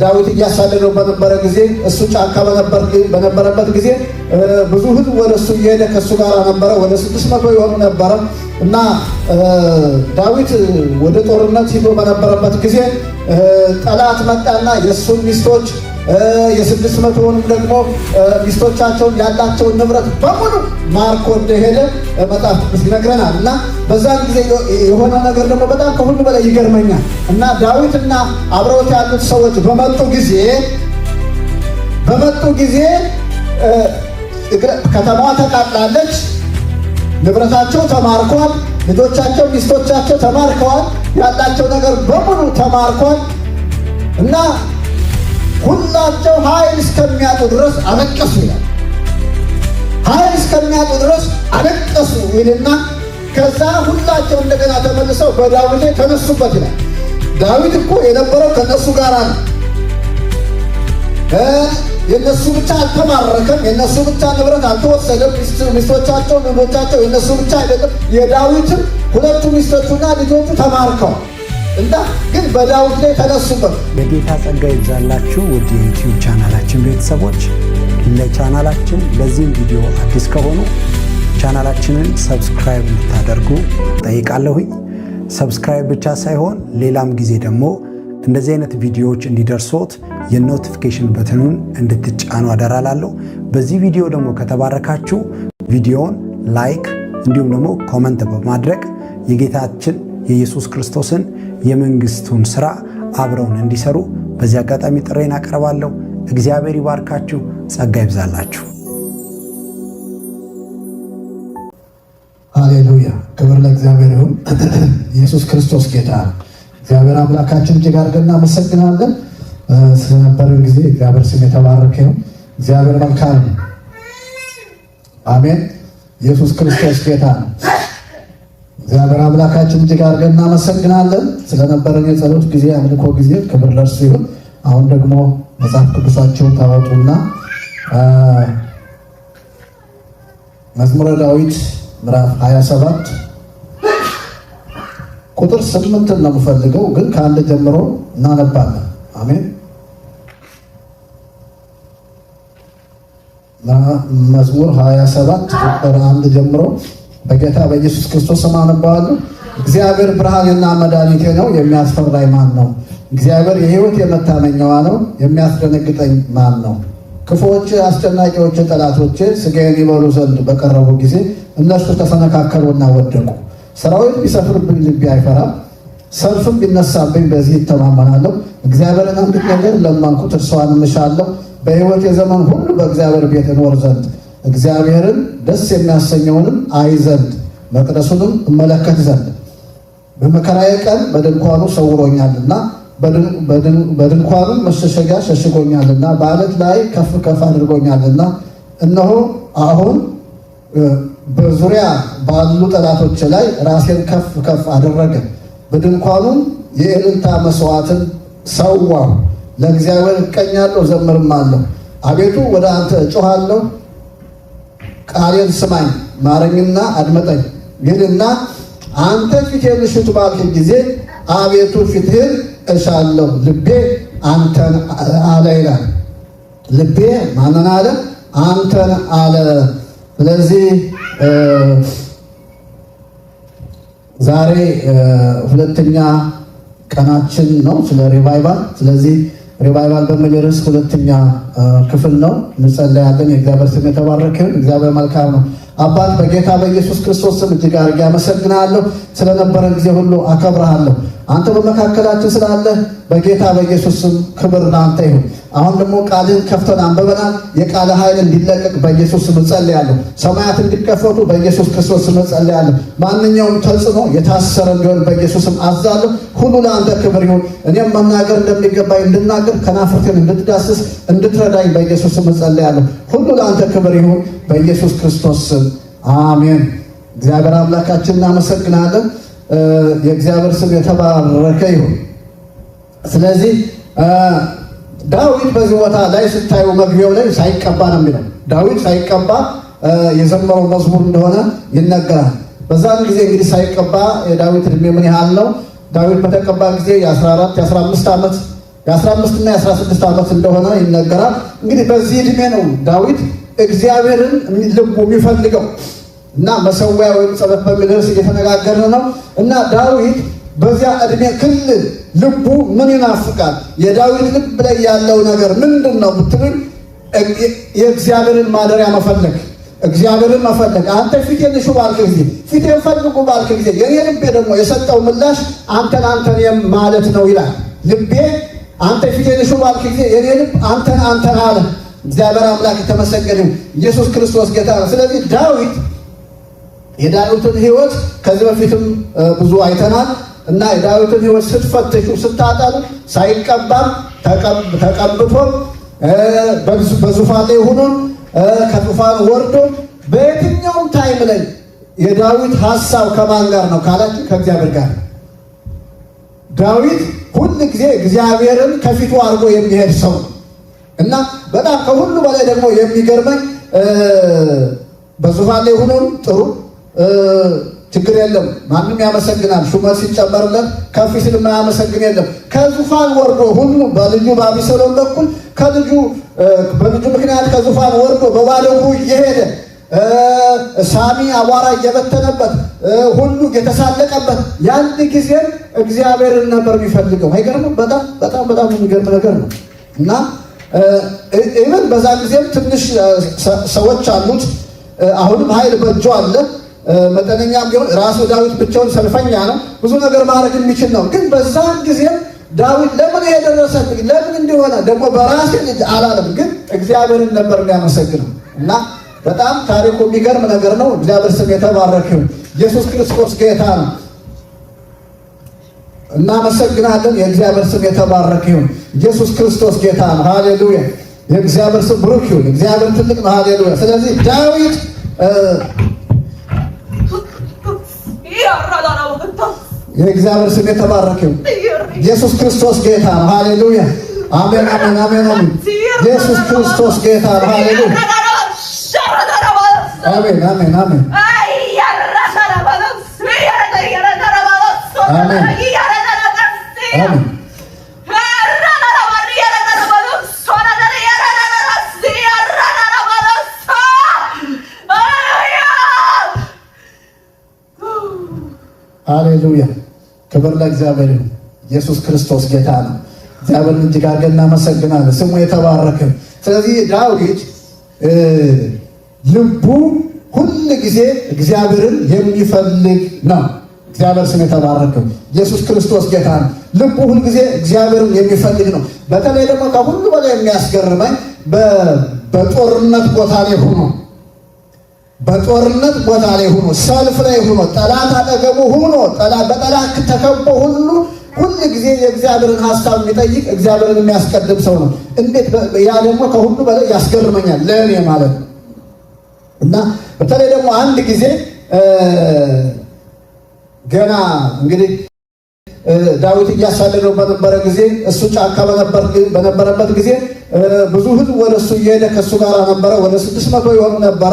ዳዊት እያሳደደው በነበረ ጊዜ እሱ ጫካ በነበረበት ጊዜ ብዙ ሕዝብ ወደ እሱ እየሄደ ከእሱ ጋር ነበረ። ወደ 600 የሆኑ ነበረ እና ዳዊት ወደ ጦርነት ሂዶ በነበረበት ጊዜ ጠላት መጣና የእሱን ሚስቶች የ600ውን ደግሞ ሚስቶቻቸውን ያላቸውን ንብረት በሙሉ ማርኮ እንደሄደ መጽሐፍ ቅዱስ ይነግረናል። እና በዛን ጊዜ የሆነው ነገር ደግሞ በጣም ከሁሉ በላይ ይገርመኛል። እና ዳዊትና አብረውት ያሉት ሰዎች በመጡ ጊዜ ከተማዋ ተቃጥላለች፣ ንብረታቸው ተማርኳል፣ ልጆቻቸው ሚስቶቻቸው ተማርከዋል፣ ያላቸው ነገር በሙሉ ተማርኳል እና ሁላቸው ኃይል እስከሚያጡ ድረስ አለቀሱ ይላል። ኃይል እስከሚያጡ ድረስ አለቀሱ ይልና ከዛ ሁላቸው እንደገና ተመልሰው በዳዊት ላይ ተነሱበት ይላል። ዳዊት እኮ የነበረው ከነሱ ጋር ነው። የነሱ ብቻ አልተማረከም፣ የነሱ ብቻ ንብረት አልተወሰደም። ሚስቶቻቸው፣ ልጆቻቸው የነሱ ብቻ አይደለም። የዳዊትም ሁለቱ ሚስቶቹና ልጆቹ ተማርከዋል እና ግን በዳዊት ላይ ተነሱበት። የጌታ ጸጋ ይብዛላችሁ ውድ የዩቲዩብ ቻናላችን ቤተሰቦች። ለቻናላችን ለዚህም ቪዲዮ አዲስ ከሆኑ ቻናላችንን ሰብስክራይብ እንድታደርጉ ጠይቃለሁኝ። ሰብስክራይብ ብቻ ሳይሆን ሌላም ጊዜ ደግሞ እንደዚህ አይነት ቪዲዮዎች እንዲደርሶት የኖቲፊኬሽን በትኑን እንድትጫኑ አደራላለሁ። በዚህ ቪዲዮ ደግሞ ከተባረካችሁ ቪዲዮውን ላይክ እንዲሁም ደግሞ ኮመንት በማድረግ የጌታችን የኢየሱስ ክርስቶስን የመንግስቱን ሥራ አብረውን እንዲሰሩ በዚህ አጋጣሚ ጥሬን አቀርባለሁ። እግዚአብሔር ይባርካችሁ፣ ጸጋ ይብዛላችሁ። ሃሌሉያ! ክብር ለእግዚአብሔር ይሁን። ኢየሱስ ክርስቶስ ጌታ ነው። እግዚአብሔር አምላካችን እጅግ አድርገን እናመሰግናለን ስለነበረን ጊዜ። እግዚአብሔር ስም የተባረከ ነው። እግዚአብሔር መልካም ነው። አሜን። ኢየሱስ ክርስቶስ ጌታ ነው። እግዚአብሔር አምላካችን እጅግ አድርገን እናመሰግናለን ስለነበረን የጸሎት ጊዜ፣ አምልኮ ጊዜ። ክብር ለእርሱ ይሁን። አሁን ደግሞ መጽሐፍ ቅዱሳቸውን ታወጡና መዝሙረ ዳዊት ምዕራፍ 27 ቁጥር 8 ነው የምፈልገው፣ ግን ከአንድ ጀምሮ እናነባለን። አሜን። መዝሙር 27 ቁጥር 1 ጀምሮ በጌታ በኢየሱስ ክርስቶስ ስም አነባዋለሁ። እግዚአብሔር ብርሃኔና መድኃኒቴ ነው፣ የሚያስፈራኝ ማን ነው? እግዚአብሔር የሕይወት የመታመኛዋ ነው፣ የሚያስደነግጠኝ ማን ነው? ክፉዎች አስጨናቂዎች ጠላቶቼ ሥጋዬን ይበሉ ዘንድ በቀረቡ ጊዜ እነርሱ ተሰነካከሉና ወደቁ። ሰራዊት ቢሰፍርብኝ ልቤ አይፈራም፣ ሰልፍም ቢነሳብኝ በዚህ ይተማመናለሁ። እግዚአብሔርን አንዲት ነገር ለመንኩት፣ እርሷንም እሻለሁ፣ በሕይወቴ ዘመን ሁሉ በእግዚአብሔር ቤት እኖር ዘንድ እግዚአብሔርን ደስ የሚያሰኘውንም አይ ዘንድ መቅደሱንም እመለከት ዘንድ። በመከራዬ ቀን በድንኳኑ ሰውሮኛልና በድንኳኑም መሸሸጊያ ሸሽጎኛልና በዓለት ላይ ከፍ ከፍ አድርጎኛልና። እነሆ አሁን በዙሪያ ባሉ ጠላቶች ላይ ራሴን ከፍ ከፍ አደረገ። በድንኳኑም የእልልታ መስዋዕትን ሰዋሁ። ለእግዚአብሔር እቀኛለሁ ዘምርማለሁ። አቤቱ ወደ አንተ እጮኻለሁ፣ ቃሌን ስማኝ፣ ማረኝና አድመጠኝ። ይልና አንተ ፊትህን እሹት ባልክ ጊዜ አቤቱ ፊትህን እሻለሁ፣ ልቤ አንተን አለ ይላል። ልቤ ማንን አለ? አንተን አለ። ስለዚህ ዛሬ ሁለተኛ ቀናችን ነው ስለ ሪቫይቫል። ስለዚህ ሪቫይቫል በሚል ርዕስ ሁለተኛ ክፍል ነው እንጸለያለን። የእግዚአብሔር ስም የተባረከ ይሁን። እግዚአብሔር መልካም ነው። አባት በጌታ በኢየሱስ ክርስቶስ ስም እጅግ አድርጌ አመሰግናለሁ። ስለነበረን ጊዜ ሁሉ አከብረሃለሁ። አንተ በመካከላችን ስላለህ በጌታ በኢየሱስ ስም ክብር ለአንተ ይሁን። አሁን ደግሞ ቃልህን ከፍተን አንብበናል። የቃል ኃይል እንዲለቀቅ በኢየሱስ ስም እጸልያለሁ። ሰማያት እንዲከፈቱ በኢየሱስ ክርስቶስ ስም እጸልያለሁ። ማንኛውም ተጽዕኖ የታሰረ እንዲሆን በኢየሱስ ስም አዛለሁ። ሁሉ ለአንተ ክብር ይሁን። እኔም መናገር እንደሚገባኝ እንድናገር፣ ከናፍርቴን እንድትዳስስ እንድትረዳኝ በኢየሱስ ስም እጸልያለሁ። ሁሉ ለአንተ ክብር ይሁን በኢየሱስ ክርስቶስ ስም አሜን። እግዚአብሔር አምላካችን እናመሰግናለን። የእግዚአብሔር ስም የተባረከ ይሁን። ስለዚህ ዳዊት በዚህ ቦታ ላይ ስታዩ መግቢያው ላይ ሳይቀባ ነው የሚለው። ዳዊት ሳይቀባ የዘመረው መዝሙር እንደሆነ ይነገራል። በዛን ጊዜ እንግዲህ ሳይቀባ የዳዊት ዕድሜ ምን ያህል ነው? ዳዊት በተቀባ ጊዜ የ14 የ15 ዓመት የ15 እና የ16 ዓመት እንደሆነ ይነገራል። እንግዲህ በዚህ ዕድሜ ነው ዳዊት እግዚአብሔርን ልቡ የሚፈልገው እና መሰዊያ ወይም ጸሎት በሚል ርዕስ እየተነጋገርን ነው። እና ዳዊት በዚያ ዕድሜ ክልል ልቡ ምን ይናፍቃል? የዳዊት ልብ ላይ ያለው ነገር ምንድን ነው ብትሉኝ፣ የእግዚአብሔርን ማደሪያ መፈለግ፣ እግዚአብሔርን መፈለግ። አንተ ፊቴን እሹ ባልክ ጊዜ፣ ፊቴን ፈልጉ ባልክ ጊዜ የኔ ልቤ ደግሞ የሰጠው ምላሽ አንተን ማለት ነው ይላል። ልቤ አንተ ፊቴን እሹ ባልክ ጊዜ የኔ ልብ አንተን አለ። እግዚአብሔር አምላክ የተመሰገነ ኢየሱስ ክርስቶስ ጌታ ነው። ስለዚህ ዳዊት የዳዊትን ሕይወት ከዚህ በፊትም ብዙ አይተናል እና የዳዊትን ሕይወት ስትፈትሹ ስታጠኑ ሳይቀባም ተቀብቶም በዙፋን ላይ ሆኖ ከዙፋን ወርዶ በየትኛውም ታይም ላይ የዳዊት ሐሳብ ከማን ጋር ነው ካላችሁ ከእግዚአብሔር ጋር። ዳዊት ሁል ጊዜ እግዚአብሔርን ከፊቱ አድርጎ የሚሄድ ሰው እና በጣም ከሁሉ በላይ ደግሞ የሚገርመኝ በዙፋን ላይ ሆኖ ጥሩ ችግር የለም፣ ማንም ያመሰግናል። ሹመት ሲጨመርለት ከፍ ሲል የማያመሰግን የለም። ከዙፋን ወርዶ ሁሉ በልጁ በአቢሰሎም በኩል በልጁ ምክንያት ከዙፋን ወርዶ በባዶ እግሩ እየሄደ ሳሚ አቧራ እየበተነበት ሁሉ የተሳለቀበት ያን ጊዜ እግዚአብሔርን ነበር የሚፈልገው። አይገርምም? በጣም የሚገርም ነገር ነው እና ኢቨን በዛ ጊዜም ትንሽ ሰዎች አሉት። አሁንም ኃይል በእጁ አለ። መጠነኛም ቢሆን ራሱ ዳዊት ብቻውን ሰልፈኛ ነው፣ ብዙ ነገር ማድረግ የሚችል ነው። ግን በዛን ጊዜም ዳዊት ለምን የደረሰብኝ ለምን እንደሆነ ደግሞ በራሴ ልጅ አላለም፣ ግን እግዚአብሔርን ነበር የሚያመሰግነው እና በጣም ታሪኩ የሚገርም ነገር ነው። እግዚአብሔር ስም የተባረከ ይሁን። ኢየሱስ ክርስቶስ ጌታ ነው። እናመሰግናለን። የእግዚአብሔር ስም የተባረከ ይሁን። ኢየሱስ ክርስቶስ ጌታ ነው። ሃሌሉያ። የእግዚአብሔር ስም ብሩክ ይሁን። እግዚአብሔር ትልቅ ነው። ሃሌሉያ። ስለዚህ ዳዊት የእግዚአብሔር ስም የተባረከ ይሁን። ኢየሱስ ክርስቶስ ጌታ ነው። ሃሌሉያ። አሜን፣ አሜን፣ አሜን፣ አሜን። ኢየሱስ ክርስቶስ ጌታ ነው። ሃሌሉያ። አሜን፣ አሜን፣ አሜን፣ አሜን፣ አሜን። ሃሌሉያ። ክብር ለእግዚአብሔር ይሁን። ኢየሱስ ክርስቶስ ጌታ ነው። እግዚአብሔርን እጅግ አድርገን እናመሰግናለን። ስሙ የተባረከ። ስለዚህ ዳዊት ልቡ ሁል ጊዜ እግዚአብሔርን የሚፈልግ ነው። እግዚአብሔር ስም የተባረከ። ኢየሱስ ክርስቶስ ጌታ ነው። ልቡ ሁል ጊዜ እግዚአብሔርን የሚፈልግ ነው። በተለይ ደግሞ ከሁሉ በላይ የሚያስገርመኝ በጦርነት ቦታ ላይ ሰልፍ ላይ ሆኖ ጠላት አጠገቡ ሆኖ በጠላት ተከቦ ሁል ጊዜ የእግዚአብሔርን ሐሳብ የሚጠይቅ እግዚአብሔርን የሚያስቀድም ሰው ነው። እንዴት! ያ ደግሞ ከሁሉ በላይ ያስገርመኛል ለእኔ ማለት ነው። እና በተለይ ደግሞ አንድ ጊዜ ገና እንግዲህ ዳዊት እያሳደደው በነበረ ጊዜ እሱ ጫካ በነበረበት ጊዜ ብዙ ሕዝብ ወደ እሱ እየሄደ ከእሱ ጋር ነበረ። ወደ 600 የሆኑ ነበረ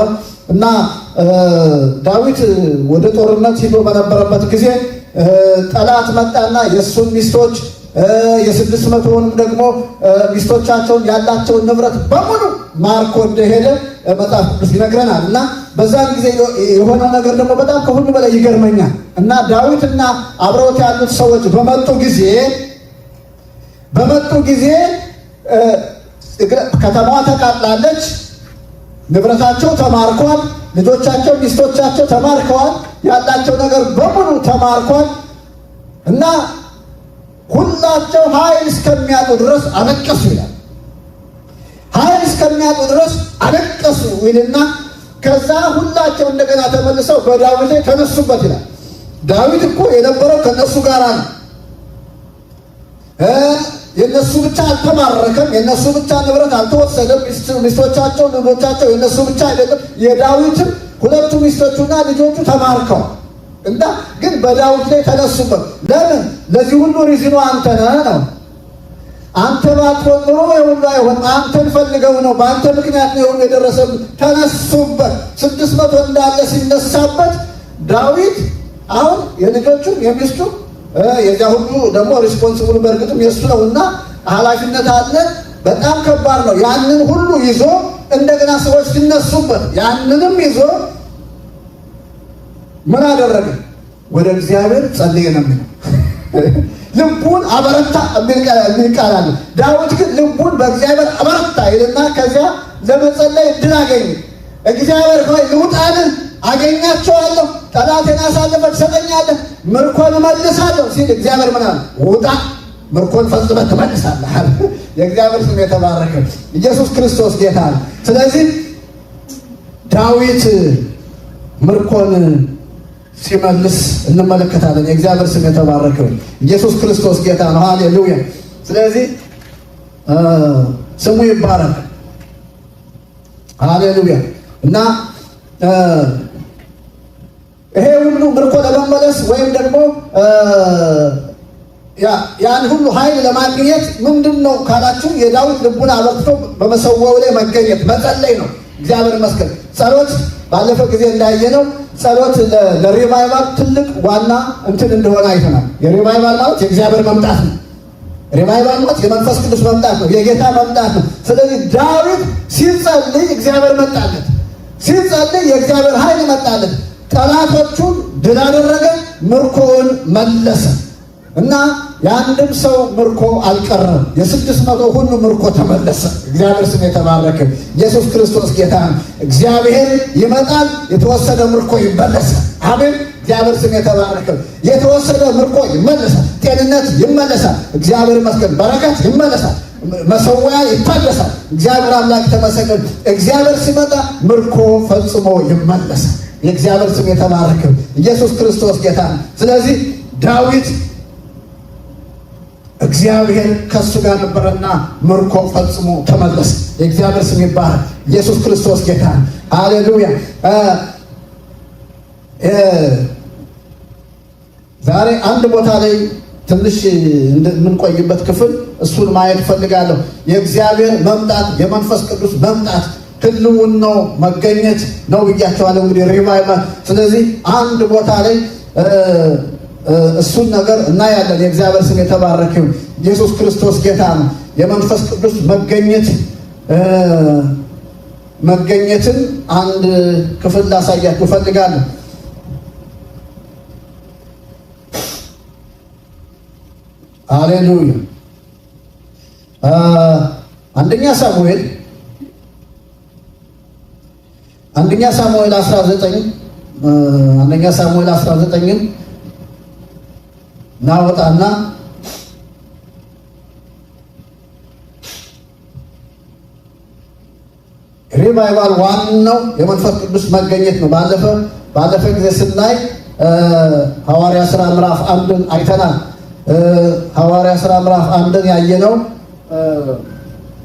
እና ዳዊት ወደ ጦርነት ሂዶ በነበረበት ጊዜ ጠላት መጣና የእሱን ሚስቶች የ600ንም ደግሞ ሚስቶቻቸውን ያላቸውን ንብረት በሙሉ ማርኮ እንደሄደ መጽሐፍ ቅዱስ ይነግረናል። እና በዛን ጊዜ የሆነው ነገር ደግሞ በጣም ከሁሉ በላይ ይገርመኛል። እና ዳዊትና አብረውት ያሉት ሰዎች በመጡ ጊዜ ከተማዋ ተቃጥላለች፣ ንብረታቸው ተማርኳል፣ ልጆቻቸው ሚስቶቻቸው ተማርከዋል፣ ያላቸው ነገር በሙሉ ተማርኳል። እና ሁላቸው ኃይል እስከሚያጡ ድረስ አለቀሱ ይላል። ኃይል እስከሚያጡ ድረስ አለቀሱ ይልና ከዛ ሁላቸው እንደገና ተመልሰው በዳዊት ላይ ተነሱበት ይላል። ዳዊት እኮ የነበረው ከነሱ ጋር ነው። የነሱ ብቻ አልተማረከም፣ የነሱ ብቻ ንብረት አልተወሰደም። ሚስቶቻቸው፣ ልጆቻቸው የነሱ ብቻ አይደለም። የዳዊትም ሁለቱ ሚስቶቹና ልጆቹ ተማርከው እና ግን በዳዊት ላይ ተነሱበት። ለምን? ለዚህ ሁሉ ሪዝኑ አንተ ነህ ነው። አንተ ባትሆን ኖሮ የሁሉ አይሆንም። አንተን ፈልገው ነው፣ በአንተ ምክንያት ነው የደረሰብን። ተነሱበት። 600 እንዳለ ሲነሳበት ዳዊት አሁን የልጆቹ የሚስቱ የዚያ ሁሉ ደግሞ ሪስፖንሲብሉ በእርግጥም የእሱ ነው እና ኃላፊነት አለ። በጣም ከባድ ነው። ያንን ሁሉ ይዞ እንደገና ሰዎች ሲነሱበት ያንንም ይዞ ምን አደረገ? ወደ እግዚአብሔር ጸለየ ነው የሚለው። ልቡን አበረታ የሚቃላል። ዳዊት ግን ልቡን በእግዚአብሔር አበረታ ይልና ከዚያ ለመጸለይ እድል አገኘ። እግዚአብሔር ሆይ ልውጣን፣ አገኛቸዋለሁ፣ ጠላቴን አሳልፈህ ትሰጠኛለህ፣ ምርኮን እመልሳለሁ ሲል እግዚአብሔር ምን አለ? ውጣ፣ ምርኮን ፈጽመህ ትመልሳለህ። የእግዚአብሔር ስም የተባረከ። ኢየሱስ ክርስቶስ ጌታ ነው። ስለዚህ ዳዊት ምርኮን ሲመልስ እንመለከታለን። የእግዚአብሔር ስም የተባረከው። ኢየሱስ ክርስቶስ ጌታ ነው። ሃሌሉያ። ስለዚህ ስሙ ይባረክ። ሃሌሉያ። እና ይሄ ሁሉ ምርኮ ለመመለስ ወይም ደግሞ ያን ሁሉ ኃይል ለማግኘት ምንድን ነው ካላችሁ የዳዊት ልቡን አበርትቶ በመሰዊያው ላይ መገኘት መጸለይ ነው። እግዚአብሔር ይመስገን። ጸሎት ባለፈው ጊዜ እንዳየነው ጸሎት ለሪቫይቫል ትልቅ ዋና እንትን እንደሆነ አይተናል። የሪቫይቫል ማለት የእግዚአብሔር መምጣት ነው። ሪቫይቫል ማለት የመንፈስ ቅዱስ መምጣት ነው፣ የጌታ መምጣት ነው። ስለዚህ ዳዊት ሲጸልይ እግዚአብሔር መጣለት፣ ሲጸልይ የእግዚአብሔር ኃይል መጣለት። ጠላቶቹን ድል አደረገ፣ ምርኮውን መለሰ። እና የአንድም ሰው ምርኮ አልቀረም። የ600 ሁሉ ምርኮ ተመለሰ። እግዚአብሔር ስም የተባረከ። ኢየሱስ ክርስቶስ ጌታ ነው። እግዚአብሔር ይመጣል፣ የተወሰደ ምርኮ ይመለሳል። አሜን። እግዚአብሔር ስም የተባረከ። የተወሰደ ምርኮ ይመለሳል፣ ጤንነት ይመለሳል፣ እግዚአብሔር ይመስገን፣ በረከት ይመለሳል፣ መሰዊያ ይታደሳል። እግዚአብሔር አምላክ ተመሰገን። እግዚአብሔር ሲመጣ ምርኮ ፈጽሞ ይመለሳል። የእግዚአብሔር ስም የተባረከ። ኢየሱስ ክርስቶስ ጌታ ነው። ስለዚህ ዳዊት እግዚአብሔር ከሱ ጋር ነበረና ምርኮ ፈጽሞ ተመለሰ። የእግዚአብሔር ስም ይባረክ። ኢየሱስ ክርስቶስ ጌታ ነው። ሃሌሉያ። ዛሬ አንድ ቦታ ላይ ትንሽ የምንቆይበት ክፍል እሱን ማየት ፈልጋለሁ። የእግዚአብሔር መምጣት፣ የመንፈስ ቅዱስ መምጣት ህልውናው መገኘት ነው ብያቸዋለሁ። እንግዲህ ሪቫይቫል። ስለዚህ አንድ ቦታ ላይ እሱን ነገር እናያለን። የእግዚአብሔር ስም የተባረከ ይሁን። ኢየሱስ ክርስቶስ ጌታ ነው። የመንፈስ ቅዱስ መገኘትን አንድ ክፍል ላሳያችሁ እፈልጋለሁ። ሃሌሉያ። አንደኛ ሳሙኤል 19 ናወጣና ሪቫይቫል ዋናው የመንፈስ ቅዱስ መገኘት ነው። ባለፈ ጊዜ ስናይ ሐዋርያ ሥራ ምዕራፍ 1 አይተናል። ሐዋርያ ሥራ ምዕራፍ 1 ያየነው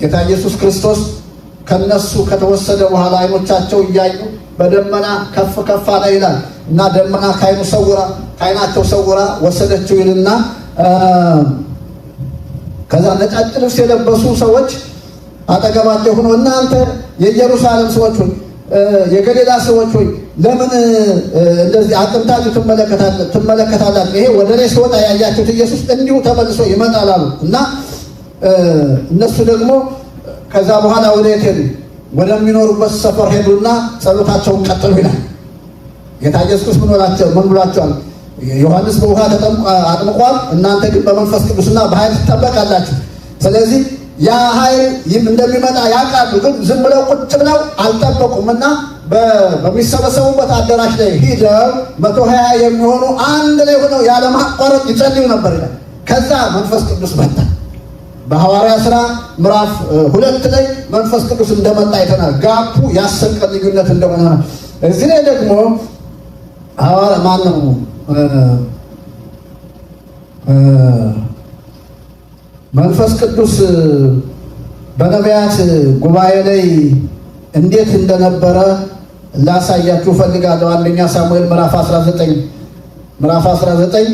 ጌታ ኢየሱስ ክርስቶስ ከነሱ ከተወሰደ በኋላ አይኖቻቸው እያዩ በደመና ከፍ ከፍ አለ ይላል እና ደመና ከዓይናቸው ሰውራ ወሰደችው ይልና ከዛ ነጫጭ ልብስ የለበሱ ሰዎች አጠገባቸው ሆኖ እናንተ የኢየሩሳሌም ሰዎች ሆይ፣ የገሊላ ሰዎች ሆይ ለምን እንደዚህ አጥንታችሁ ትመለከታላችሁ? ይሄ ወደ እኔ ሲወጣ ያያችሁት ኢየሱስ እንዲሁ ተመልሶ ይመጣል አሉ እና እነሱ ደግሞ ከዛ በኋላ ወደ የት ሄዱ? ወደሚኖሩበት ሰፈር ሄዱና ጸሎታቸውን ቀጥሉ ይላል። ጌታ ኢየሱስ ምን ብሏቸዋል? ዮሐንስ በውሃ አጥምቋል፣ እናንተ ግን በመንፈስ ቅዱስና በኃይል ትጠበቃላችሁ። ስለዚህ ያ ኃይል እንደሚመጣ ያውቃሉ፣ ግን ዝም ብለው ቁጭ ብለው አልጠበቁም እና በሚሰበሰቡበት አዳራሽ ላይ ሂደው 120 የሚሆኑ አንድ ላይ ሆነው ያለማቋረጥ ይጸልዩ ነበር ይላል። ከዛ መንፈስ ቅዱስ መጣ። በሐዋርያ ሥራ ምዕራፍ 2 ላይ መንፈስ ቅዱስ እንደመጣ አይተናል። ጋፑ ያሰቀል ልዩነት እንደሆነ ነው። እዚህ ላይ ደግሞ መንፈስ ቅዱስ በነቢያት ጉባኤ ላይ እንዴት እንደነበረ ላሳያችሁ ፈልጋለሁ። አንደኛ ሳሙኤል ምዕራፍ 19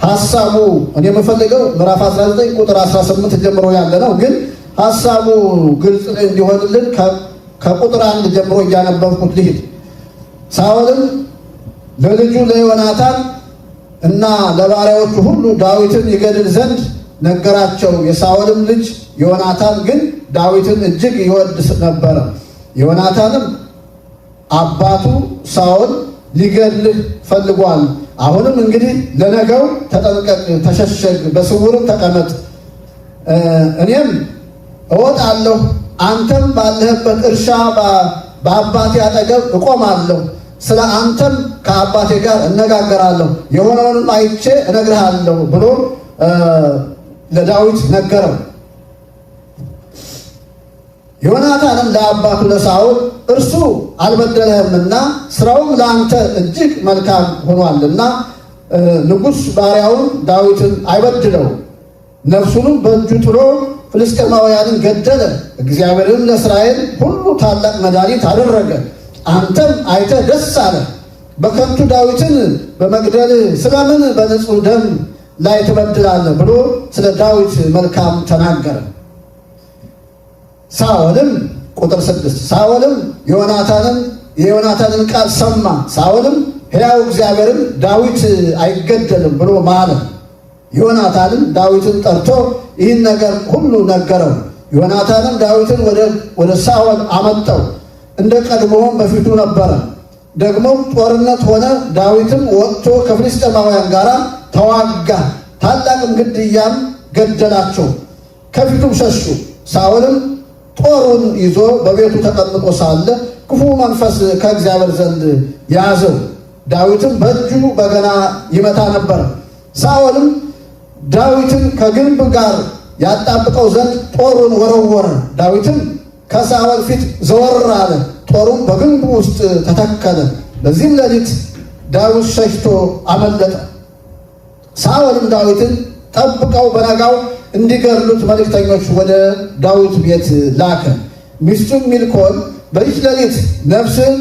ሐሳቡ እኔ የምፈልገው ምዕራፍ 19 ቁጥር 18 ጀምሮ ያለ ነው። ግን ሐሳቡ ግልጽ እንዲሆንልን ከቁጥር 1 ጀምሮ እያነበብኩት ልሂድ። ሳኦልም ለልጁ ለዮናታን እና ለባሪያዎቹ ሁሉ ዳዊትን ይገድል ዘንድ ነገራቸው። የሳኦልም ልጅ ዮናታን ግን ዳዊትን እጅግ ይወድ ነበረ። ዮናታንም አባቱ ሳኦል ሊገድልህ ፈልጓል። አሁንም እንግዲህ ለነገው ተጠንቀቅ፣ ተሸሸግ፣ በስውርም ተቀመጥ። እኔም እወጣለሁ፣ አንተም ባለህበት እርሻ በአባቴ አጠገብ እቆማለሁ። ስለ አንተም ከአባቴ ጋር እነጋገራለሁ፣ የሆነውንም አይቼ እነግርሃለሁ ብሎ ለዳዊት ነገረው። ዮናታንም ለአባቱ ለሳኦል እርሱ አልበደለህምና ስራውም ለአንተ እጅግ መልካም ሆኗልና ንጉሥ ባሪያውን ዳዊትን አይበድለው፣ ነፍሱንም በእጁ ጥሎ ፍልስጥኤማውያንን ገደለ። እግዚአብሔርም ለእስራኤል ሁሉ ታላቅ መድኃኒት አደረገ። አንተም አይተህ ደስ አለ። በከንቱ ዳዊትን በመግደል ስለምን በንጹሕ ደም ላይ ትበድላለህ ብሎ ስለ ዳዊት መልካም ተናገረ። ሳኦልም ቁጥር 6 ሳኦልም የዮናታንን ቃል ሰማ። ሳኦልም ሕያው እግዚአብሔርን ዳዊት አይገደልም ብሎ ማለ። ዮናታንም ዳዊትን ጠርቶ ይህን ነገር ሁሉ ነገረው። ዮናታንም ዳዊትን ወደ ሳኦል አመጣው፣ እንደ ቀድሞውም በፊቱ ነበረ። ደግሞም ጦርነት ሆነ። ዳዊትም ወጥቶ ከፍልስጥኤማውያን ጋር ተዋጋ፣ ታላቅም ግድያም ገደላቸው፣ ከፊቱም ሸሹ። ሳኦልም ጦሩን ይዞ በቤቱ ተቀምጦ ሳለ ክፉ መንፈስ ከእግዚአብሔር ዘንድ ያዘው። ዳዊትም በእጁ በገና ይመታ ነበር። ሳኦልም ዳዊትን ከግንብ ጋር ያጣብቀው ዘንድ ጦሩን ወረወረ። ዳዊትም ከሳኦል ፊት ዘወር አለ፣ ጦሩም በግንቡ ውስጥ ተተከለ። በዚህም ሌሊት ዳዊት ሸሽቶ አመለጠ። ሳኦልም ዳዊትን ጠብቀው በነጋው እንዲገድሉት መልእክተኞች ወደ ዳዊት ቤት ላከ። ሚስቱም ሚልኮል በዚች ሌሊት ነፍስን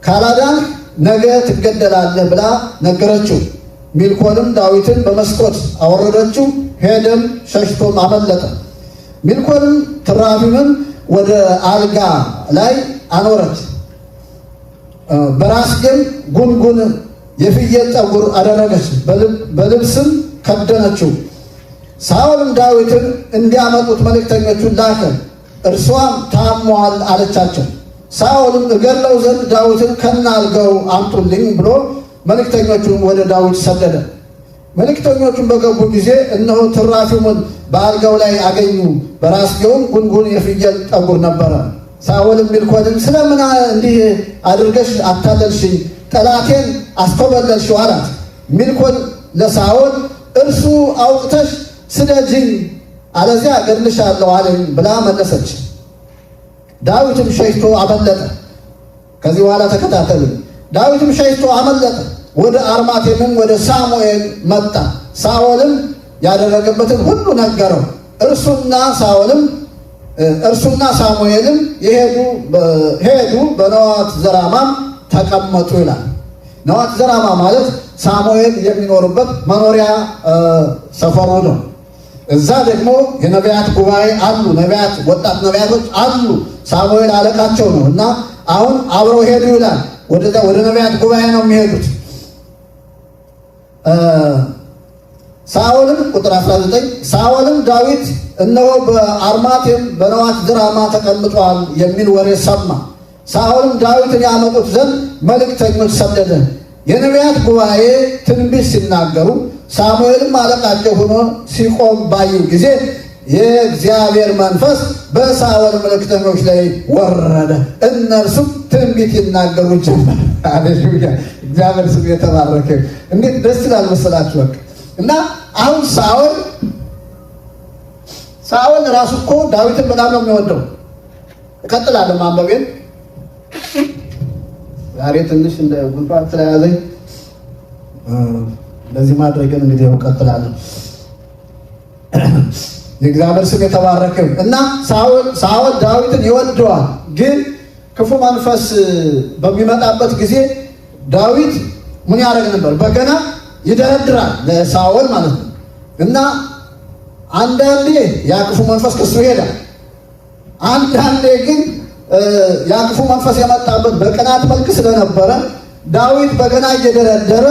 ካላዳንህ ነገ ትገደላለህ ብላ ነገረችው። ሚልኮልም ዳዊትን በመስኮት አወረደችው፣ ሄደም ሸሽቶም አመለጠ። ሚልኮልም ትራፊምን ወደ አልጋ ላይ አኖረች፣ በራስጌም ጉንጉን የፍየል ጠጉር አደረገች፣ በልብስም ከደነችው። ሳኦልም ዳዊትን እንዲያመጡት መልእክተኞቹን ላከ። እርሷም ታሟል አለቻቸው። ሳኦልም እገድለው ዘንድ ዳዊትን ከናልጋው አምጡልኝ ብሎ መልእክተኞቹን ወደ ዳዊት ሰደደ። መልእክተኞቹን በገቡ ጊዜ እነሆ ትራፊሙን በአልጋው ላይ አገኙ፣ በራስጌውም ጉንጉን የፍየል ጠጉር ነበረ። ሳኦልም ሚልኮልን ስለምን እንዲህ አድርገሽ አታለልሽኝ? ጠላቴን አስኮበለልሽው አላት። ሚልኮል ለሳኦል እርሱ አውጥተሽ ስደጅኝ፣ አለዚያ እገድልሻለሁ አለኝ ብላ መለሰች። ዳዊትም ሸሽቶ አመለጠ። ከዚህ በኋላ ተከታተሉ። ዳዊትም ሸሽቶ አመለጠ፣ ወደ አርማቴምም ወደ ሳሙኤል መጣ። ሳኦልም ያደረገበትን ሁሉ ነገረው። እርሱና ሳሙኤልም ሄዱ፣ በነዋት ዘራማም ተቀመጡ ይላል። ነዋት ዘራማ ማለት ሳሙኤል የሚኖርበት መኖሪያ ሰፈሩ ነው። እዛ ደግሞ የነቢያት ጉባኤ አሉ፣ ወጣት ነቢያቶች አሉ። ሳሙኤል አለቃቸው ነው እና አሁን አብረው ሄዱ ይላል። ወደ ነቢያት ጉባኤ ነው የሚሄዱት። ሳኦልም ቁጥር 19 ሳኦልም ዳዊት እነሆ በአርማቴም በነዋት ድራማ ተቀምጧል የሚል ወሬ ሰማ። ሳኦልም ዳዊትን ያመጡት ዘንድ መልእክተኞች ሰደደ። የነቢያት ጉባኤ ትንቢት ሲናገሩ ሳሙኤልም አለቃቸው ሆኖ ሲቆም ባዩ ጊዜ የእግዚአብሔር መንፈስ በሳኦል መልእክተኞች ላይ ወረደ፣ እነርሱም ትንቢት ይናገሩ ጀመር። ሃሌሉያ! እግዚአብሔር ስም የተባረከ። እንዴት ደስ ይላል መሰላችሁ! በቃ እና አሁን ሳኦል ራሱ እኮ ዳዊትን በጣም ነው የሚወደው። እቀጥላለሁ ማንበቤን። ዛሬ ትንሽ እንደ ጉንፋን ስለያዘኝ ለዚህ ማድረግን እንግዲህ እቀጥላለሁ። የእግዚአብሔር ስም የተባረከ እና ሳኦል ዳዊትን ይወደዋል። ግን ክፉ መንፈስ በሚመጣበት ጊዜ ዳዊት ምን ያደርግ ነበር? በገና ይደረድራል ለሳኦል ማለት ነው። እና አንዳንዴ ያ ክፉ መንፈስ ከሱ ይሄዳል። አንዳንዴ ግን ያ ክፉ መንፈስ የመጣበት በቅናት መልክ ስለነበረ ዳዊት በገና እየደረደረ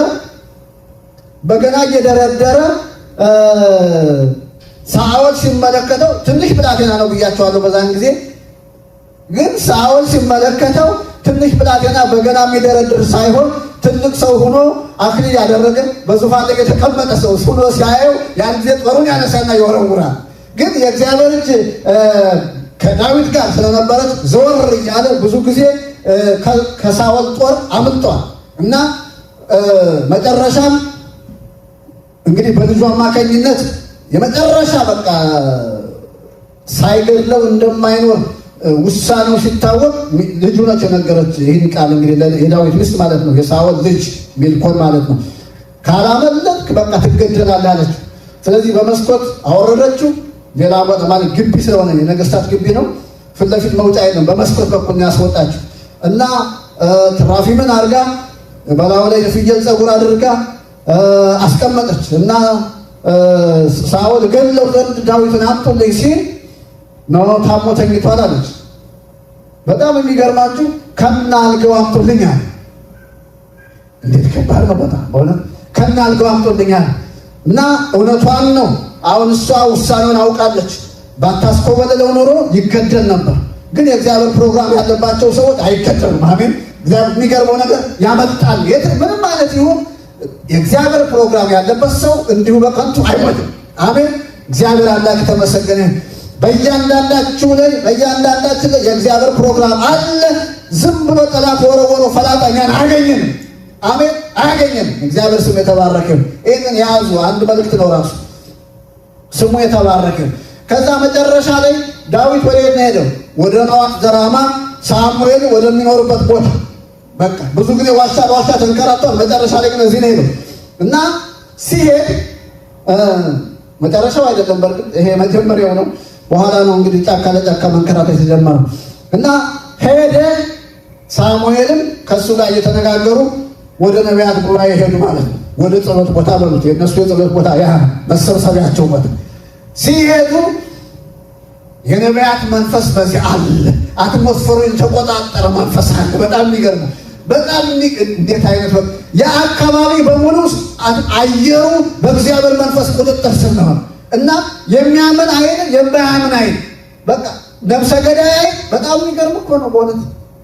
ሳኦል ሲመለከተው ትንሽ ብላቴና ነው ብያቸዋለሁ በዛን ጊዜ። ግን ሳኦል ሲመለከተው ትንሽ ብላቴና በገና የሚደረድር ሳይሆን ትልቅ ሰው ሆኖ አክሊል ያደረገ በዙፋን ላይ የተቀመጠ ሰው ሆኖ ሲያየው ያን ጊዜ ጦሩን ያነሳና ይወረውራል። ግን የእግዚአብሔር እጅ ከዳዊት ጋር ስለነበረች ዘወር እያለ ብዙ ጊዜ ከሳኦል ጦር አምልጧል እና መጨረሻም እንግዲህ በልጁ አማካኝነት የመጨረሻ በቃ ሳይገድለው እንደማይኖር ውሳኔው ሲታወቅ ልጁ ነች የነገረች ይህን ቃል እንግዲህ የዳዊት ሚስት ማለት ነው፣ የሳኦል ልጅ ሚልኮል ማለት ነው። ካላመለጥክ በቃ ትገደላለህ አለችው። ስለዚህ በመስኮት አወረደችው። ሌላ ማለት ግቢ ስለሆነ የነገስታት ግቢ ነው፣ ፊት ለፊት መውጫ የለም። በመስኮት በኩል ነው ያስወጣችው እና ትራፊምን አድርጋ በላዩ ላይ የፍየል ፀጉር አድርጋ አስቀመጠች እና ሳኦል ገድለው ዘንድ ዳዊትን አምጡልኝ ሲል ነው ታሞ ተኝቷል አለች። በጣም የሚገርማችሁ ከና አልጋው አምጡልኝ አለ። እንዴት ከባድ ነው በጣም በእውነት ከና አልጋው አምጡልኝ አለ እና እውነቷን ነው። አሁን እሷ ውሳኔውን አውቃለች። ባታስኮበለለው ኖሮ ይገደል ነበር። ግን የእግዚአብሔር ፕሮግራም ያለባቸው ሰዎች አይገደሉም። አሜን። እግዚአብሔር የሚገርመው ነገር ያመጣል። ምንም አይነት ይሁን የእግዚአብሔር ፕሮግራም ያለበት ሰው እንዲሁ በከንቱ አይሞትም። አሜን። እግዚአብሔር አምላክ ተመሰገነ። በእያንዳንዳችሁ ላይ የእግዚአብሔር ፕሮግራም አለ። ዝም ብሎ ጠላት ወረወሮ ፈላጣኛን አያገኝም። አሜን፣ አያገኝም። እግዚአብሔር ስሙ የተባረከ። ይህንን የያዙ አንድ መልእክት ነው ራሱ ስሙ የተባረከ። ከዛ መጨረሻ ላይ ዳዊት ወደ የት ነው ሄደው? ወደ ነዋት ዘራማ ሳሙኤል ወደሚኖርበት ቦታ። በቃ ብዙ ጊዜ ዋሻ በዋሻ ተንከራቷል። መጨረሻ ላይ ግን እዚህ ነው ሄደው እና ሲሄድ መጨረሻው አይደለም፣ በርግጥ ይሄ መጀመሪያው ነው። በኋላ ነው እንግዲህ ጫካ ለጫካ መንከራተት የተጀመረው እና ሄደ። ሳሙኤልም ከእሱ ጋር እየተነጋገሩ ወደ ነቢያት ጉባኤ ሄዱ ማለት ነው። ወደ ጸሎት ቦታ በሉት፣ የእነሱ የጸሎት ቦታ ያ መሰብሰቢያቸው ቦታ ሲሄዱ የነቢያት መንፈስ በዚህ አለ። አትሞስፈሩን ተቆጣጠረ መንፈስ አለ። በጣም የሚገርም በጣም እንዴት አይነት የአካባቢ በሙሉ አየሩ በእግዚአብሔር መንፈስ ቁጥጥር ስር ነው እና የሚያምን አይን የማያምን አይን በቃ ነፍሰ ገዳይ አይን። በጣም የሚገርም እኮ ነው በእውነት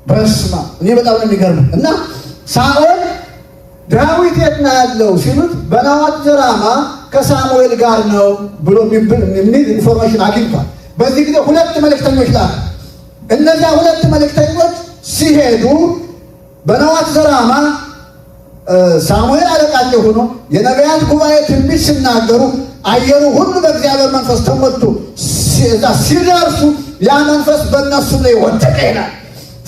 በስማ እኔ በጣም ነው የሚገርም እና ሳኦል ዳዊት የት ነው ያለው ሲሉት በናዋት ዘራማ ከሳሙኤል ጋር ነው ብሎ የሚል ኢንፎርሜሽን አግኝቷል። በዚህ ጊዜ ሁለት መልእክተኞች ላከ። እነዚያ ሁለት መልእክተኞች ሲሄዱ በናዋት ዘራማ ሳሙኤል አለቃቸው ሆኖ የነቢያት ጉባኤ ትንቢት ሲናገሩ አየሩ ሁሉ በእግዚአብሔር መንፈስ ተሞልቶ ሲደርሱ ያ መንፈስ በእነሱ ላይ ወደቀ ይላል።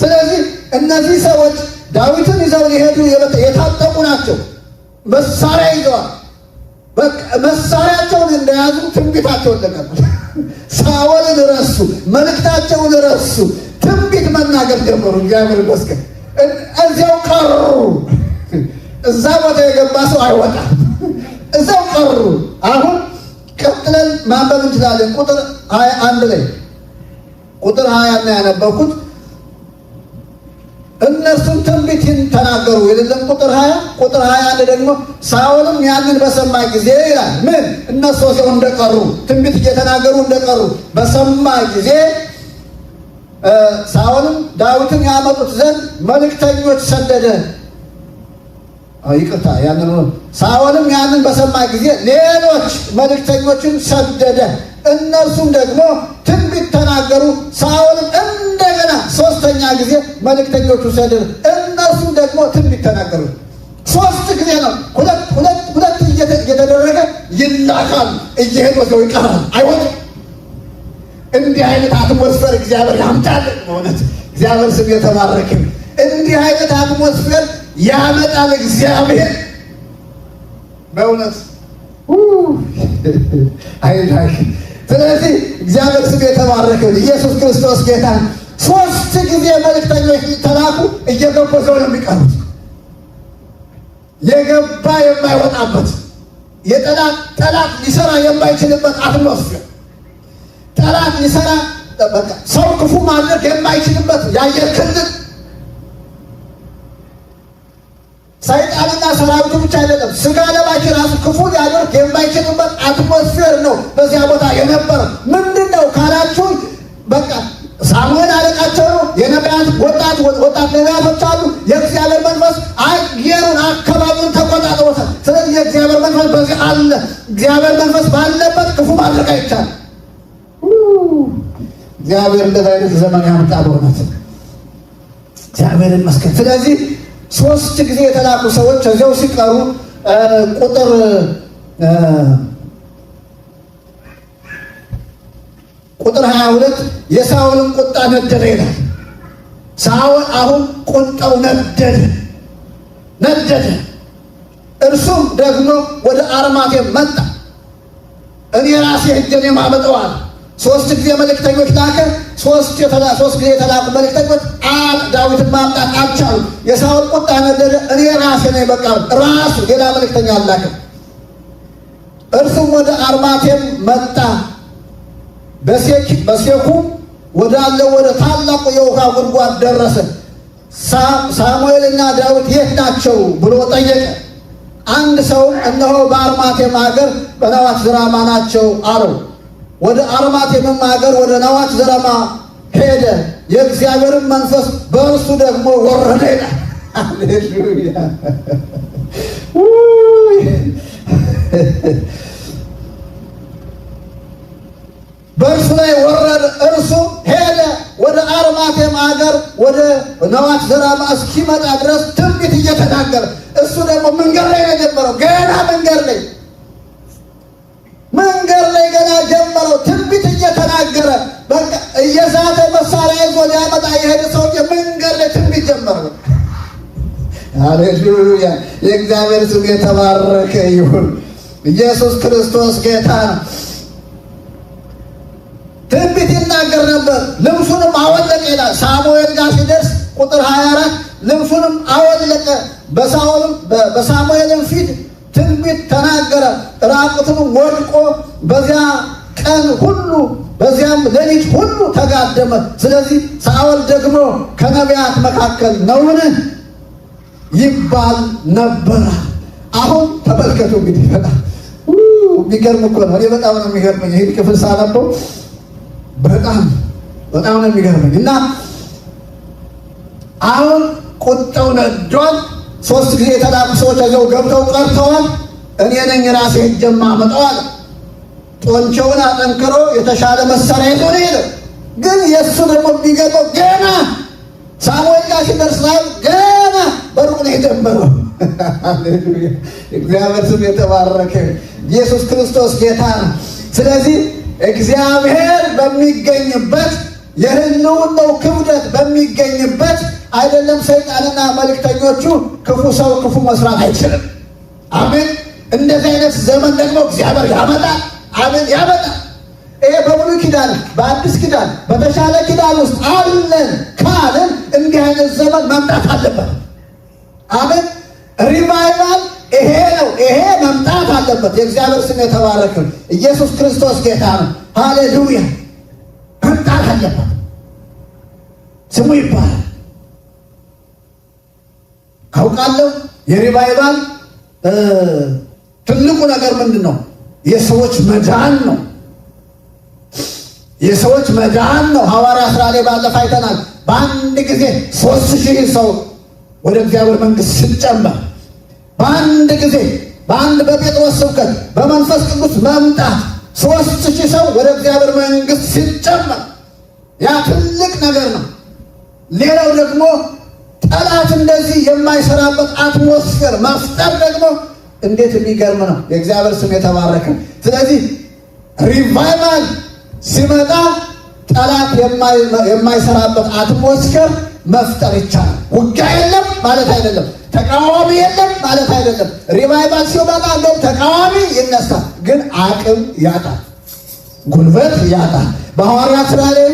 ስለዚህ እነዚህ ሰዎች ዳዊትን ይዘው ሊሄዱ የታጠቁ ናቸው። መሳሪያ ይዘዋል። መሳሪያቸውን እንደያዙ ትንቢታቸውን ለቀቁ። ሳኦልን ረሱ፣ መልእክታቸውን ረሱ። ትንቢት መናገር ጀመሩ። እግዚአብሔር ይመስገን። እዚያው ቀሩ። እዛ ቦታ የገባ ሰው አይወጣም። እዛው ቀሩ። አሁን ቀጥለን ማንበብ እንችላለን። ቁጥር 21 ላይ ቁጥር 20 ነው ያነበብኩት። እነሱም ትንቢትን ተናገሩ የለም። ቁጥር 20 ቁጥር 21 ደግሞ ሳኦልም ያንን በሰማ ጊዜ ይላል ምን እነሱ ሰው እንደቀሩ ትንቢት እየተናገሩ እንደቀሩ በሰማ ጊዜ ሳኦልም ዳዊትን ያመጡት ዘንድ መልእክተኞች ሰደደ። ይቅርታ ያንን ሳኦልም ያንን በሰማ ጊዜ ሌሎች መልእክተኞችን ሰደደ። እነርሱም ደግሞ ትንቢት ተናገሩ። ሳኦልም እንደገና ሶስተኛ ጊዜ መልእክተኞቹ ሰደደ። እነርሱም ደግሞ ትንቢት ተናገሩ። ሶስት ጊዜ ነው። ሁለት እየተደረገ ይላካል። እየሄዱ ሰው ይቀራል፣ አይወጡም። እንዲህ አይነት አትሞስፌር እግዚአብሔር ያምጣልን። በእውነት እግዚአብሔር ስም የተባረከ። እንዲህ አይነት አትሞስፌር ያመጣል እግዚአብሔር በእውነት አይዳክ። ስለዚህ እግዚአብሔር ስም የተባረከ። ኢየሱስ ክርስቶስ ጌታ። ሶስት ጊዜ መልእክተኞች ተላኩ። እየገቡ ሰው ነው የሚቀሩት። የገባ የማይወጣበት ጠላት ሊሰራ የማይችልበት አትሞስፌር፣ ጠላት ሊሰራ ሰው ክፉ ማድረግ የማይችልበት የአየር ክልል፣ ሰይጣንና ሰራዊቱ ብቻ አይደለም፣ ስጋ ለባሽ ራሱ ክፉ ሊያደርግ የማይችልበት አትሞስፌር ነው በዚያ ቦታ የነበረ። ምንድን ነው ካላችሁ በቃ ሳሙኤል አለቃቸው ነው። የነቢያት ወጣት ነቢያቶች አሉ። የእግዚአብሔር መንፈስ አየሩን አካባቢውን ተቆጣጥሮታል። ስለዚህ የእግዚአብሔር መንፈስ በዚህ አለ። እግዚአብሔር መንፈስ ባለበት ክፉ ማድረግ አይቻልም። እግዚአብሔር እንደዚህ አይነት ዘመን ያምጣ በእውነት እግዚአብሔር ይመስገን። ስለዚህ 3 ጊዜ የተላኩ ሰዎች እዚያው ሲቀሩ ቁጥር 22 የሳኦልን ቁጣ ነደደ ይላል። ሳኦል አሁን ቁጣው ነደደ። እርሱም ደግሞ ወደ አርማቴም መጣ። እኔ ራሴ ሄጄ ማመጣዋል። 3 ጊዜ መልእክተኞች ላከ። 3 ጊዜ የተላኩ መልእክተኞች ዳዊትን ማምጣት አልቻሉ። የሳኦል ቁጣ ነደደ። እኔ ራሴ ነኝ በቃ ራሱ ሌላ መልእክተኛ አላከም። እርሱም ወደ አርማቴም መጣ። በሴኩም ወዳለው ወደ ታላቁ የውሃ ጉድጓድ ደረሰ። ሳሙኤልና ዳዊት የት ናቸው ብሎ ጠየቀ። አንድ ሰው እነሆ በአርማቴም ሀገር በነዋት ዘራማ ናቸው አለው። ወደ አርማቴምም ሀገር ወደ ነዋት ዘራማ ሄደ። የእግዚአብሔርን መንፈስ በእርሱ ደግሞ ወረደ ይላል። ሃሌሉያ! በእርሱ ላይ ወረደ። እርሱ ሄደ ወደ አርማቴም ሀገር ወደ ነዋት ዘራማ እስኪመጣ ድረስ ትንቢት እየተናገረ እሱ ደግሞ መንገድ ላይ ነው የጀመረው። ገና መንገድ ላይ ገና ጀመረው ትንቢት እየተናገረ በቃ እየዛተ መሳሪያ ይዞ ሊያመጣ የሄደ ሰው መንገድ ላይ ትንቢት ጀመረ። ሃሌሉያ! የእግዚአብሔር ስም የተባረከ ይሁን። ኢየሱስ ክርስቶስ ጌታ ነው። ትንቢት ይናገር ነበር። ልብሱንም አወለቀ ይላል። ሳሙኤል ጋር ሲደርስ ቁጥር 24 ልብሱንም አወለቀ፣ በሳሙኤልም ፊት ትንቢት ተናገረ። ራቁቱንም ወድቆ በዚያ ቀን ሁሉ በዚያም ሌሊት ሁሉ ተጋደመ። ስለዚህ ሳኦል ደግሞ ከነቢያት መካከል ነውን ይባል ነበረ። አሁን ተመልከቱ እንግዲህ በጣም የሚገርም እኮ ነው። እኔ በጣም ነው የሚገርመኝ ይህን ክፍል ሳነበው በጣም ነው የሚገርመኝ። እና አሁን ቁጣው ነዷል። 3 ጊዜ የተላኩ ሰዎች እዚያው ገብተው ቀርተዋል። እኔ ነኝ ራሴ ሄጄ የማመጣው። ጦንቸውን አጠንክሮ የተሻለ መሳሪያ ይዞ ነው የሄደው። ግን የእሱ ደግሞ የሚገባው ገና ሳሙኤል ጋር ሲደርስ ገና በሩቅ ነው የጀመረው። ሃሌሉያ! እግዚአብሔር ስም የተባረከ። ኢየሱስ ክርስቶስ ጌታ ነው። ስለዚህ እግዚአብሔር በሚገኝበት የህልውናው ክብደት በሚገኝበት አይደለም ሰይጣንና መልእክተኞቹ ክፉ ሰው ክፉ መስራት አይችልም። አሜን። እንደዚህ አይነት ዘመን ደግሞ እግዚአብሔር ያመጣል። አሜን፣ ያመጣል። ይሄ በብሉይ ኪዳን በአዲስ ኪዳን በተሻለ ኪዳን ውስጥ አለን ካልን እንዲህ አይነት ዘመን መምጣት አለበት። አሜን። ሪቫይቫል ይሄ ነው። ይሄ መምጣት አለበት። የእግዚአብሔር ስም የተባረከ። ኢየሱስ ክርስቶስ ጌታ ነው። ሃሌሉያ! መምጣት አለበት። ስሙ ይባላል። አውቃለሁ የሪቫይቫል ትልቁ ነገር ምንድን ነው? የሰዎች መዳን ነው። የሰዎች መዳን ነው። ሐዋርያ ሥራ ላይ ባለፈ አይተናል። በአንድ ጊዜ 3000 ሰው ወደ እግዚአብሔር መንግሥት ሲጨመር በአንድ ጊዜ በጴጥሮስ ስብከት በመንፈስ ቅዱስ መምጣት 3000 ሰው ወደ እግዚአብሔር መንግሥት ሲጨመር ያ ትልቅ ነገር ነው። ሌላው ደግሞ ጠላት እንደዚህ የማይሰራበት አትሞስፌር መፍጠር ደግሞ እንዴት የሚገርም ነው። የእግዚአብሔር ስም የተባረከ። ስለዚህ ሪቫይቫል ሲመጣ ጠላት የማይሰራበት አትሞስፌር መፍጠር ይቻላል። ውጊያ የለም ማለት አይደለም። ተቃዋሚ የለም ማለት አይደለም። ሪቫይቫል ሲመጣ እንደውም ተቃዋሚ ይነሳል፣ ግን አቅም ያጣል፣ ጉልበት ያጣል። በሐዋርያት ሥራ ላይ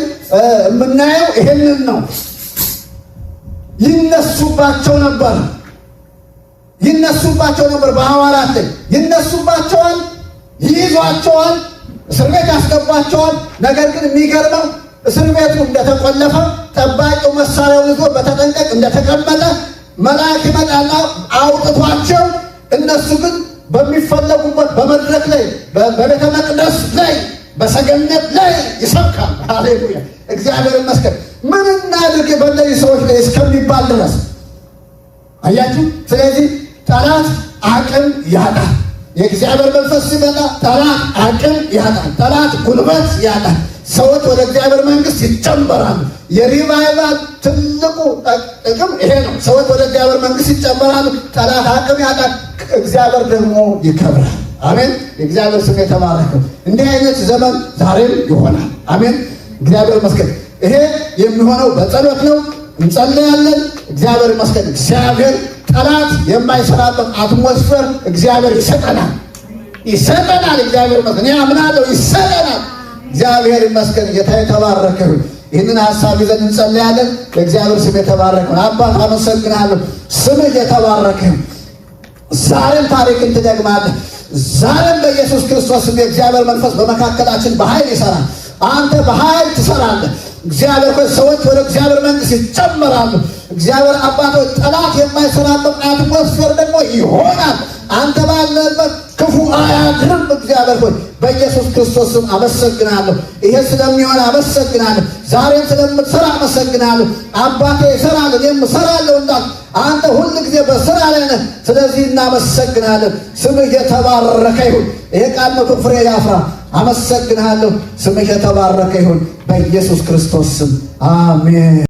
የምናየው ይሄንን ነው። ይነሱባቸው ነበር። በሐዋርያት ላይ ይነሱባቸዋል፣ ይይዟቸዋል፣ እስር ቤት ያስገቧቸዋል። ነገር ግን የሚገርመው እስር ቤቱ እንደተቆለፈ ጠባቂው መሳሪያውን ይዞ በተጠንቀቅ እንደተቀመጠ መልአክ ይመጣና አውጥቷቸው፣ እነሱ ግን በሚፈለጉበት በመድረክ ላይ በቤተ መቅደስ ላይ በሰገነት ላይ ይሰብካል። ሃሌሉያ እግዚአብሔር ይመስገን። ምን እናድርግ በእነዚህ ሰዎች ላይ እስከሚባል ድረስ አያችሁ። ስለዚህ ጠላት አቅም ያጣል። የእግዚአብሔር መንፈስ ሲመጣ ጠላት አቅም ያጣል። ጠላት ጉልበት ያጣል። ሰዎች ወደ እግዚአብሔር መንግስት ይጨመራሉ። የሪቫይቫል ትልቁ ጥቅም ይሄ ነው። ሰዎች ወደ እግዚአብሔር መንግስት ይጨመራሉ። ጠላት አቅም ያጣል። እግዚአብሔር ደግሞ ይከብራል። አሜን። የእግዚአብሔር ስም የተባረከው። እንዲህ አይነት ዘመን ዛሬም ይሆናል። አሜን። እግዚአብሔር ይመስገን። ይሄ የሚሆነው በጸሎት ነው። እንጸልያለን። እግዚአብሔር ይመስገን። እግዚአብሔር ጠላት የማይሰራበት አትሞስፌር እግዚአብሔር ይሰጠናል። እግዚአብሔር ይመስገን። እኔ አምናለሁ ይሰጠናል። እግዚአብሔር ይመስገን። ጌታ የተባረከ ይሁን። ይህንን ሀሳብ ይዘን እንጸልያለን። የእግዚአብሔር ስም የተባረከ ይሁን። አባት አመሰግናለሁ። ስምህ የተባረከ ይሁን። ዛሬም ታሪክን ትደግማለህ። ዛሬም በኢየሱስ ክርስቶስ የእግዚአብሔር መንፈስ በመካከላችን በኃይል ይሰራል። አንተ በኃይል ትሰራለህ። እግዚአብሔር ሆይ ሰዎች ወደ እግዚአብሔር መንግስት ይጨመራሉ። እግዚአብሔር አባቶች ጠላት የማይሰራበት አትሞስፌር ደግሞ ይሆናል። አንተ ባለበት ክፉ አያድርም። እግዚአብሔር ሆይ በኢየሱስ ክርስቶስ ስም አመሰግናለሁ። ይሄ ስለሚሆን አመሰግናለሁ። ዛሬም ስለምትሰራ አመሰግናለሁ። አባቴ ይሰራል እኔም እሰራለሁ እንዳል አንተ ሁል ጊዜ በስራ ላይ ነህ። ስለዚህ እናመሰግናለን። ስምህ የተባረከ ይሁን። ይሄ ቃል መቶ ፍሬ ያፍራ። አመሰግናለሁ። ስምህ የተባረከ ይሁን። በኢየሱስ ክርስቶስ ስም አሜን።